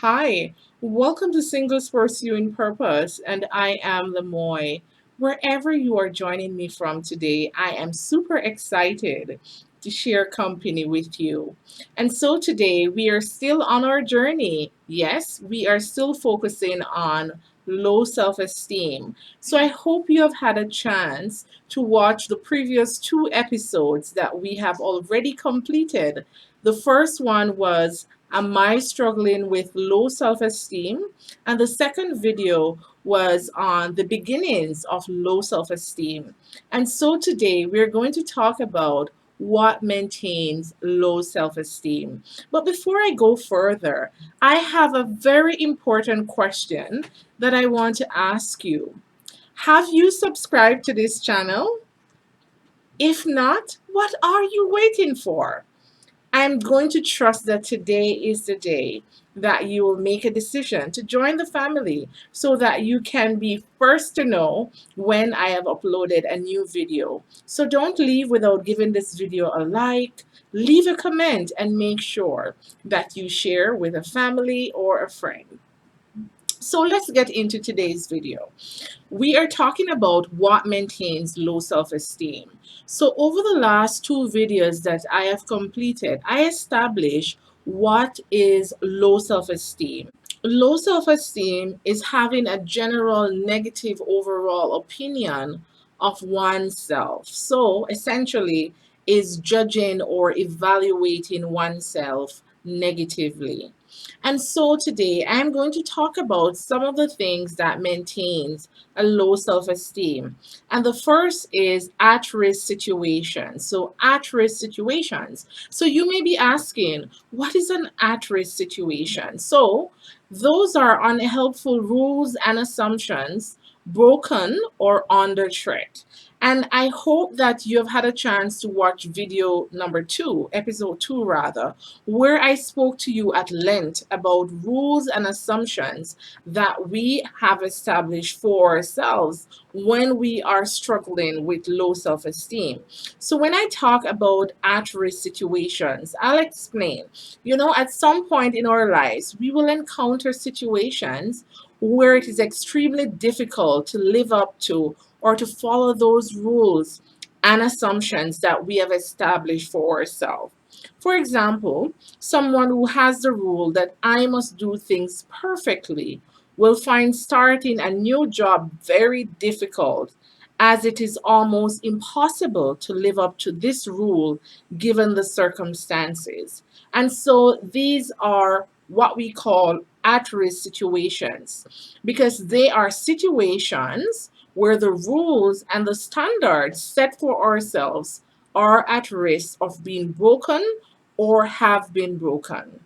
Hi, welcome to Singles Pursuing Purpose, and I am Lemoy. Wherever you are joining me from today, I am super excited to share company with you. And so today we are still on our journey. Yes, we are still focusing on low self esteem. So I hope you have had a chance to watch the previous two episodes that we have already completed. The first one was Am I struggling with low self esteem? And the second video was on the beginnings of low self esteem. And so today we're going to talk about what maintains low self esteem. But before I go further, I have a very important question that I want to ask you. Have you subscribed to this channel? If not, what are you waiting for? I'm going to trust that today is the day that you will make a decision to join the family so that you can be first to know when I have uploaded a new video. So don't leave without giving this video a like, leave a comment, and make sure that you share with a family or a friend. So let's get into today's video. We are talking about what maintains low self esteem. So, over the last two videos that I have completed, I established what is low self esteem. Low self esteem is having a general negative overall opinion of oneself. So, essentially, is judging or evaluating oneself negatively. And so today I'm going to talk about some of the things that maintains a low self-esteem. And the first is at-risk situations. So at-risk situations. So you may be asking, what is an at-risk situation? So those are unhelpful rules and assumptions broken or under threat. And I hope that you have had a chance to watch video number two, episode two rather, where I spoke to you at length about rules and assumptions that we have established for ourselves when we are struggling with low self esteem. So, when I talk about at risk situations, I'll explain. At some point in our lives, we will encounter situations where it is extremely difficult to live up to or to follow those rules and assumptions that we have established for ourselves. For example, someone who has the rule that I must do things perfectly will find starting a new job very difficult, as it is almost impossible to live up to this rule given the circumstances. And so these are what we call at risk situations because they are situations where the rules and the standards set for ourselves are at risk of being broken or have been broken.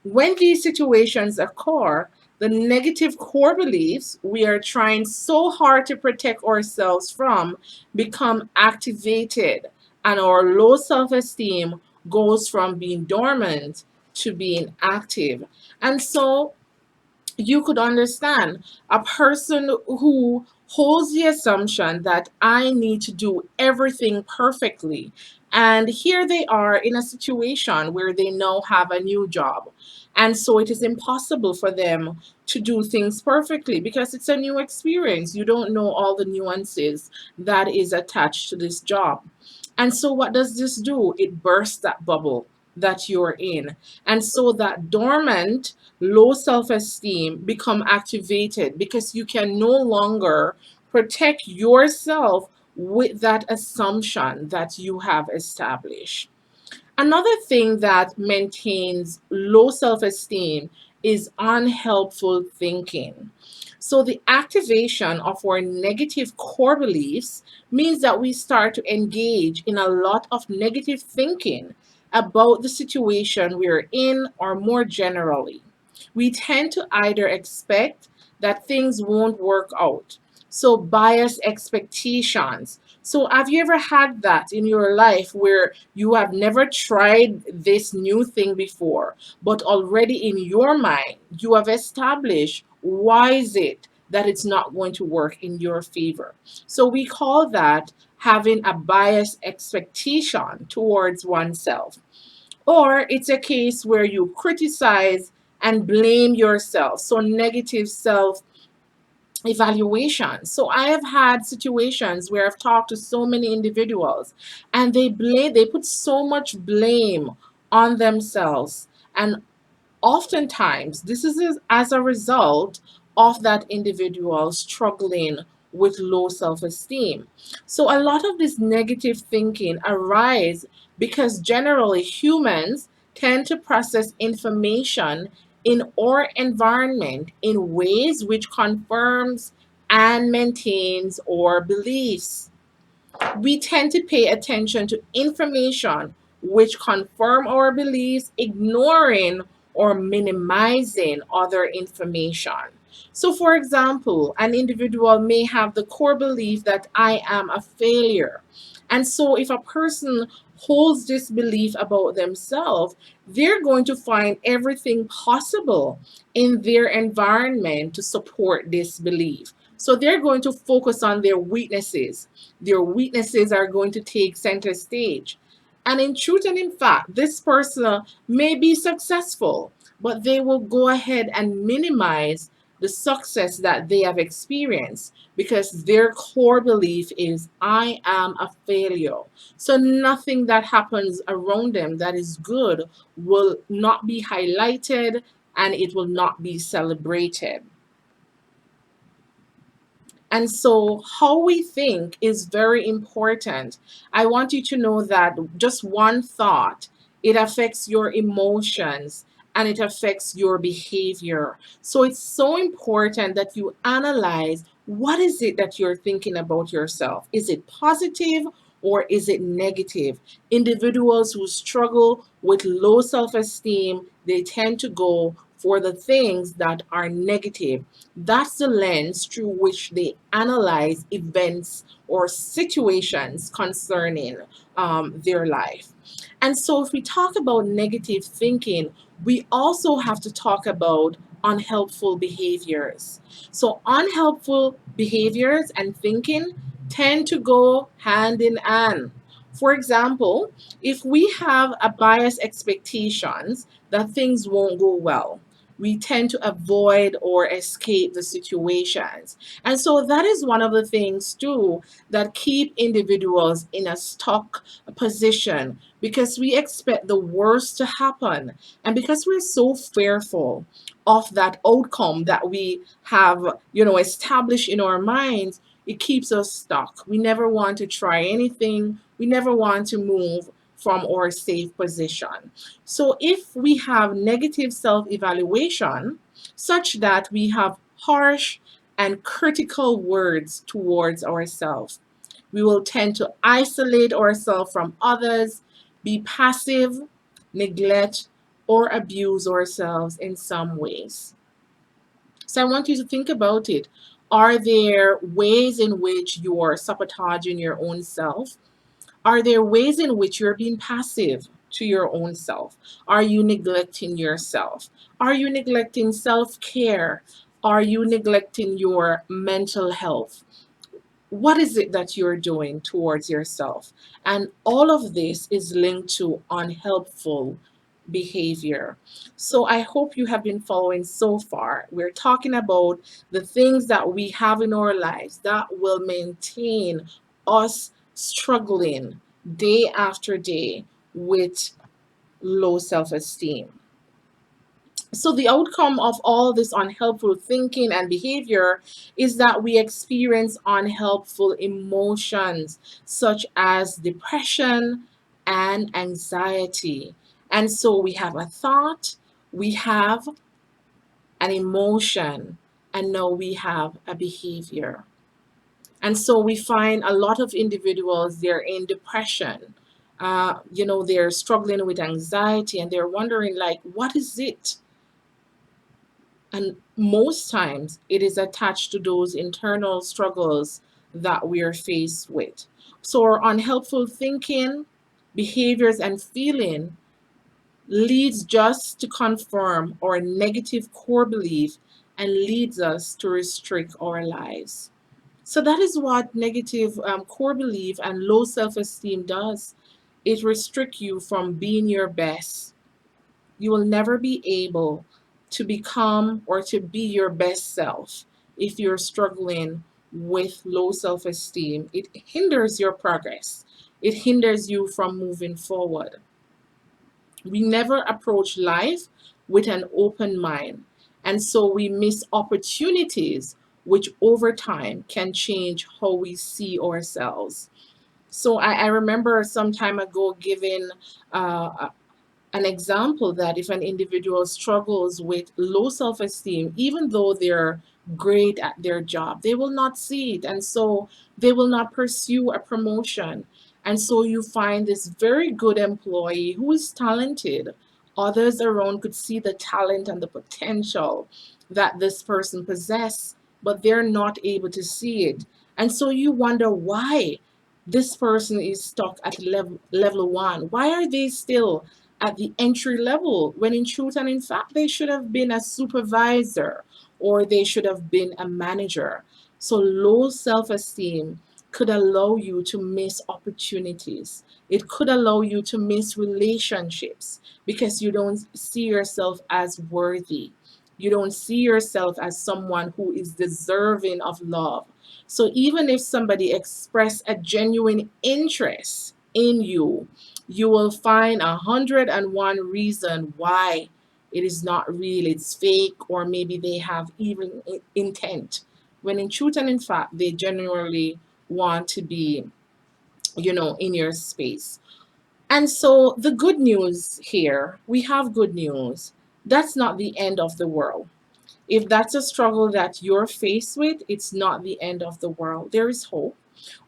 When these situations occur, the negative core beliefs we are trying so hard to protect ourselves from become activated, and our low self esteem goes from being dormant to being active. And so you could understand a person who holds the assumption that I need to do everything perfectly. And here they are in a situation where they now have a new job. And so it is impossible for them to do things perfectly because it's a new experience. You don't know all the nuances that is attached to this job. And so what does this do? It bursts that bubble that you're in. And so that dormant low self-esteem become activated because you can no longer protect yourself with that assumption that you have established. Another thing that maintains low self-esteem is unhelpful thinking. So the activation of our negative core beliefs means that we start to engage in a lot of negative thinking about the situation we're in or more generally. We tend to either expect that things won't work out. So biased expectations. So have you ever had that in your life where you have never tried this new thing before, but already in your mind you have established why is it that it's not going to work in your favor? So we call that having a biased expectation towards oneself. Or it's a case where you criticize and blame yourself. So negative self evaluation. So I have had situations where I've talked to so many individuals and they put so much blame on themselves, and oftentimes this is as a result of that individual struggling with low self-esteem. So a lot of this negative thinking arise because generally humans tend to process information in our environment in ways which confirms and maintains our beliefs. We tend to pay attention to information which confirm our beliefs, ignoring or minimizing other information. So, for example, an individual may have the core belief that I am a failure. And so, if a person holds this belief about themselves, they're going to find everything possible in their environment to support this belief. So, they're going to focus on their weaknesses are going to take center stage. And in truth and in fact, this person may be successful, but they will go ahead and minimize the success that they have experienced because their core belief is I am a failure. So nothing that happens around them that is good will not be highlighted and it will not be celebrated. And so, how we think is very important. I want you to know that just one thought, it affects your emotions and it affects your behavior. So, it's so important that you analyze what is it that you're thinking about yourself? Is it positive or is it negative? Individuals who struggle with low self esteem, they tend to go for the things that are negative. That's the lens through which they analyze events or situations concerning their life. And so, if we talk about negative thinking, we also have to talk about unhelpful behaviors. So, unhelpful behaviors and thinking tend to go hand in hand. For example, if we have a biased expectations that things won't go well, we tend to avoid or escape the situations. And so that is one of the things too that keep individuals in a stuck position because we expect the worst to happen. And because we're so fearful of that outcome that we have, established in our minds, it keeps us stuck. We never want to try anything. We never want to move from our safe position. So, if we have negative self evaluation, such that we have harsh and critical words towards ourselves, we will tend to isolate ourselves from others, be passive, neglect, or abuse ourselves in some ways. So, I want you to think about it. Are there ways in which you're sabotaging your own self? Are there ways in which you're being passive to your own self? Are you neglecting yourself? Are you neglecting self care? Are you neglecting your mental health? What is it that you're doing towards yourself? And all of this is linked to unhelpful behavior. So I hope you have been following so far. We're talking about the things that we have in our lives that will maintain us struggling day after day with low self esteem. So, the outcome of all this unhelpful thinking and behavior is that we experience unhelpful emotions such as depression and anxiety. And so, we have a thought, we have an emotion, and now we have a behavior. And so, we find a lot of individuals, they're in depression. They're struggling with anxiety and they're wondering, like, what is it? And most times it is attached to those internal struggles that we are faced with. So our unhelpful thinking, behaviors, and feeling leads just to confirm our negative core belief and leads us to restrict our lives. So that is what negative core belief and low self-esteem does. It restricts you from being your best. You will never be able to become or to be your best self, if you're struggling with low self esteem, it hinders your progress. It hinders you from moving forward. We never approach life with an open mind. And so we miss opportunities which over time can change how we see ourselves. So I remember some time ago giving uh, an example that if an individual struggles with low self esteem, even though they're great at their job, they will not see it. And so they will not pursue a promotion. And so you find this very good employee who is talented. Others around could see the talent and the potential that this person possesses, but they're not able to see it. And so you wonder why this person is stuck at level one. Why are they still at the entry level when in truth and in fact they should have been a supervisor or they should have been a manager? So low self-esteem could allow you to miss opportunities. It could allow you to miss relationships because you don't see yourself as worthy. You don't see yourself as someone who is deserving of love. So even if somebody express a genuine interest in you, you will find 101 reason why it is not real, it's fake, or maybe they have even intent. When in truth and in fact, they genuinely want to be, in your space. And so the good news here, we have good news. That's not the end of the world. If that's a struggle that you're faced with, it's not the end of the world. There is hope.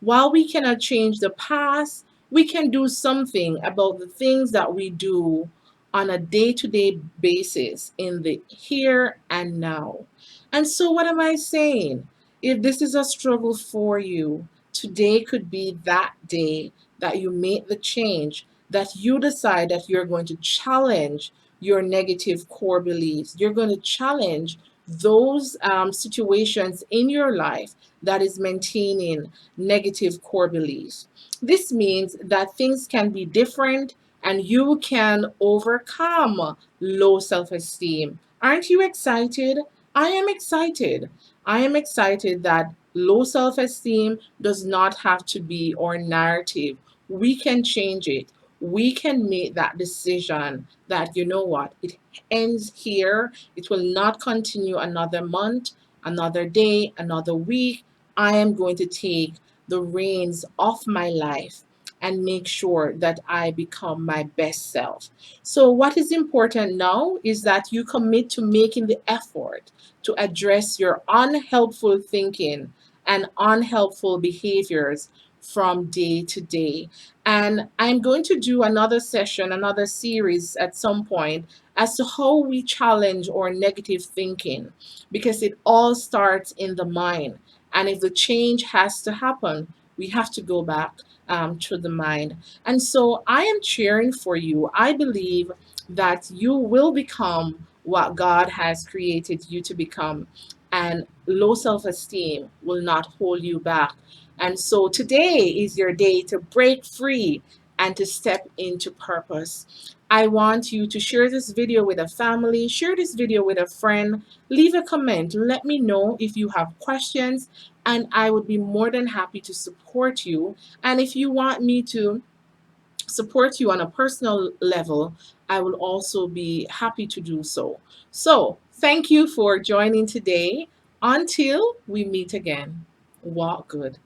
While we cannot change the past, we can do something about the things that we do on a day to day basis in the here and now. And so, what am I saying? If this is a struggle for you, today could be that day that you make the change, that you decide that you're going to challenge your negative core beliefs. You're going to challenge those situations in your life that is maintaining negative core beliefs. This means that things can be different and you can overcome low self esteem. Aren't you excited? I am excited. I am excited that low self esteem does not have to be our narrative. We can change it. We can make that decision that, you know what, it ends here. It will not continue another month, another day, another week. I am going to take the reins of my life and make sure that I become my best self. So, what is important now is that you commit to making the effort to address your unhelpful thinking and unhelpful behaviors from day to day. And I'm going to do another session, another series at some point as to how we challenge our negative thinking because it all starts in the mind. And if the change has to happen, we have to go back to the mind. And so I am cheering for you. I believe that you will become what God has created you to become, and low self esteem will not hold you back. And so today is your day to break free and to step into purpose. I want you to share this video with a family, share this video with a friend, leave a comment, let me know if you have questions, and I would be more than happy to support you. And if you want me to support you on a personal level, I will also be happy to do so. So, thank you for joining today. Until we meet again, walk good.